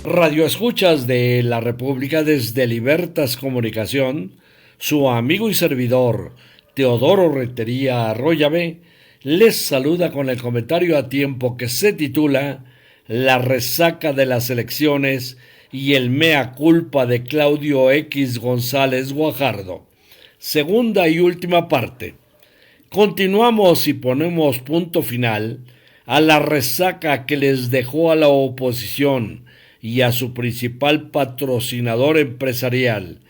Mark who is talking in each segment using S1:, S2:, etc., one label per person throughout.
S1: Radioescuchas de la República desde Libertas Comunicación, su amigo y servidor Teodoro Rentería Arroyave les saluda con el comentario a tiempo que se titula La resaca de las elecciones y el mea culpa de Claudio X González Guajardo. Segunda y última parte. Continuamos y ponemos punto final a la resaca que les dejó a la oposición y a su principal patrocinador empresarial,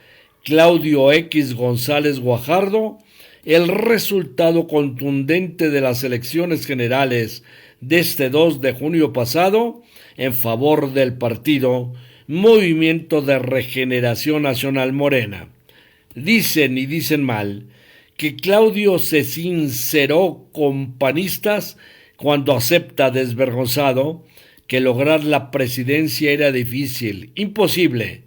S1: Claudio X González Guajardo, el resultado contundente de las elecciones generales de este 2 de junio pasado en favor del partido Movimiento de Regeneración Nacional Morena. Dicen y dicen mal que Claudio se sinceró con panistas cuando acepta desvergonzado que lograr la presidencia era difícil, imposible,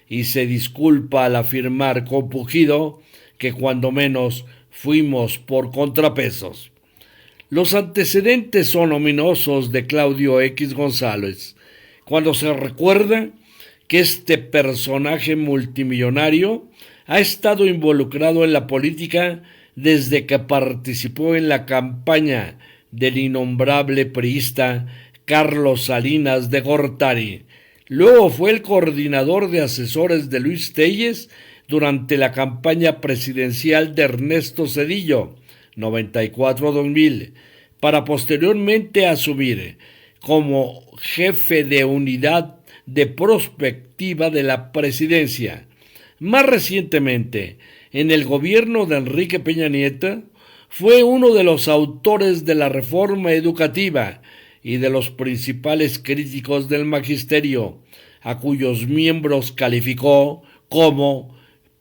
S1: y se disculpa al afirmar con pujido que cuando menos fuimos por contrapesos. Los antecedentes son ominosos de Claudio X González, cuando se recuerda que este personaje multimillonario ha estado involucrado en la política desde que participó en la campaña del innombrable priista Carlos Salinas de Gortari. Luego fue el coordinador de asesores de Luis Telles durante la campaña presidencial de Ernesto Zedillo, 94-2000, para posteriormente asumir como jefe de unidad de prospectiva de la presidencia. Más recientemente, en el gobierno de Enrique Peña Nieto, fue uno de los autores de la reforma educativa y de los principales críticos del magisterio, a cuyos miembros calificó como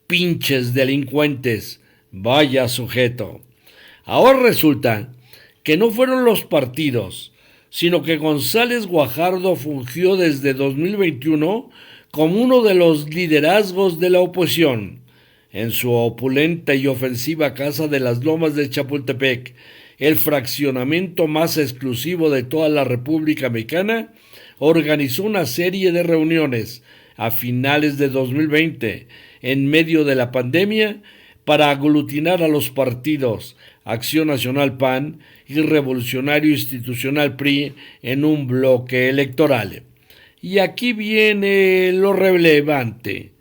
S1: pinches delincuentes. Vaya sujeto. Ahora resulta que no fueron los partidos, sino que González Guajardo fungió desde 2021 como uno de los liderazgos de la oposición. En su opulenta y ofensiva Casa de las Lomas de Chapultepec, el fraccionamiento más exclusivo de toda la República Mexicana, organizó una serie de reuniones a finales de 2020, en medio de la pandemia, para aglutinar a los partidos Acción Nacional PAN y Revolucionario Institucional PRI en un bloque electoral. Y aquí viene lo relevante,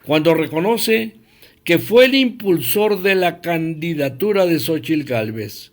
S1: cuando reconoce que fue el impulsor de la candidatura de Xóchitl Gálvez,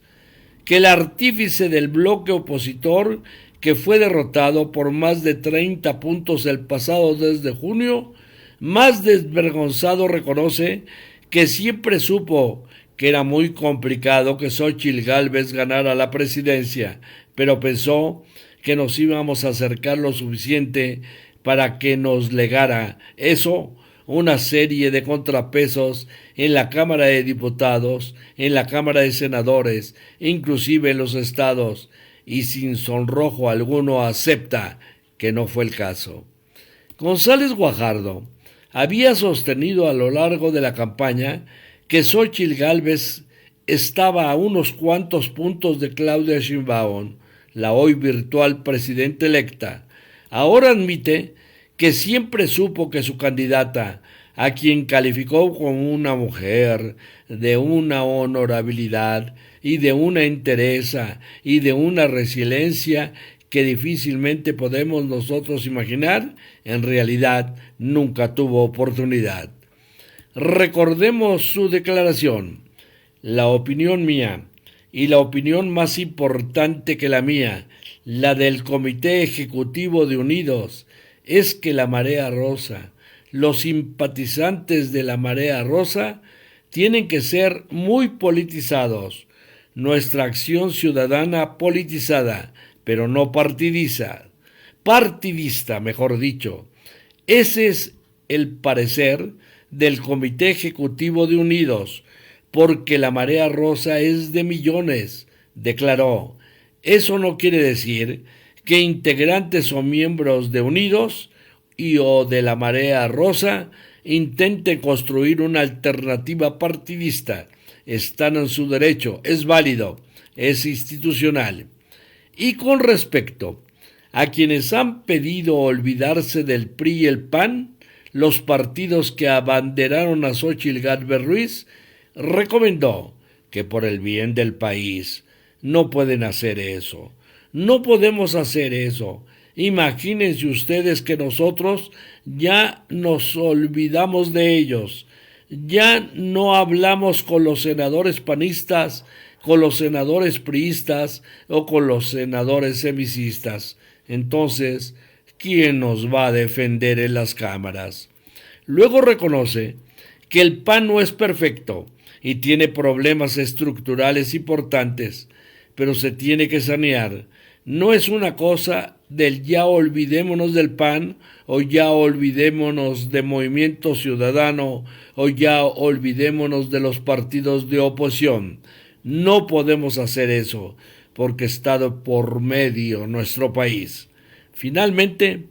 S1: que el artífice del bloque opositor que fue derrotado por más de 30 puntos el pasado 2 de junio, más desvergonzado reconoce que siempre supo que era muy complicado que Xóchitl Gálvez ganara la presidencia, pero pensó que nos íbamos a acercar lo suficiente para que nos legara eso, una serie de contrapesos en la Cámara de Diputados, en la Cámara de Senadores, inclusive en los estados, y sin sonrojo alguno acepta que no fue el caso. González Guajardo había sostenido a lo largo de la campaña que Xóchitl Gálvez estaba a unos cuantos puntos de Claudia Sheinbaum, la hoy virtual presidenta electa. Ahora admite que siempre supo que su candidata, a quien calificó como una mujer de una honorabilidad y de una entereza y de una resiliencia que difícilmente podemos nosotros imaginar, en realidad nunca tuvo oportunidad. Recordemos su declaración: la opinión mía y la opinión más importante que la mía, la del Comité Ejecutivo de Unidos, es que la Marea Rosa, los simpatizantes de la Marea Rosa, tienen que ser muy politizados. Nuestra acción ciudadana politizada, pero no partidista, mejor dicho. Ese es el parecer del Comité Ejecutivo de Unidos, porque la Marea Rosa es de millones, declaró. Eso no quiere decir que integrantes o miembros de Unidos y o de la Marea Rosa intenten construir una alternativa partidista. Están en su derecho, es válido, es institucional. Y con respecto a quienes han pedido olvidarse del PRI y el PAN, los partidos que abanderaron a Xóchitl Gálvez Ruiz, recomendó que por el bien del país no pueden hacer eso. No podemos hacer eso. Imagínense ustedes que nosotros ya nos olvidamos de ellos. Ya no hablamos con los senadores panistas, con los senadores priistas o con los senadores semicistas. Entonces, ¿quién nos va a defender en las cámaras? Luego reconoce que el PAN no es perfecto y tiene problemas estructurales importantes, pero se tiene que sanear. No es una cosa del ya olvidémonos del PAN o ya olvidémonos de Movimiento Ciudadano o ya olvidémonos de los partidos de oposición. No podemos hacer eso porque está por medio nuestro país. Finalmente,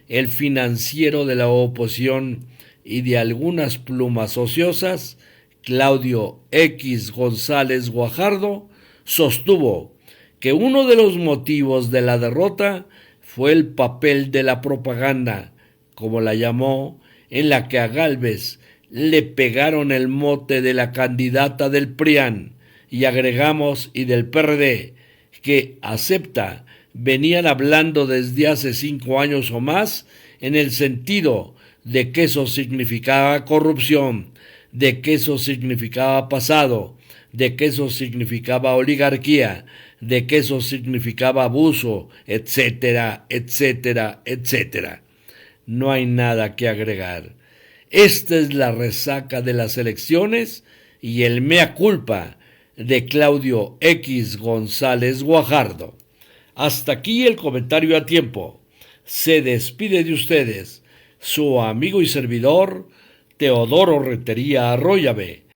S1: el financiero de la oposición y de algunas plumas ociosas, Claudio X. González Guajardo, sostuvo que uno de los motivos de la derrota fue el papel de la propaganda, como la llamó, en la que a Gálvez le pegaron el mote de la candidata del PRIAN, y agregamos y del PRD, que acepta, venían hablando desde hace 5 años o más en el sentido de que eso significaba corrupción, de que eso significaba pasado, de que eso significaba oligarquía, de que eso significaba abuso, etcétera, etcétera, etcétera. No hay nada que agregar. Esta es la resaca de las elecciones y el mea culpa de Claudio X. González Guajardo. Hasta aquí el comentario a tiempo. Se despide de ustedes su amigo y servidor Teodoro Rentería Arroyave.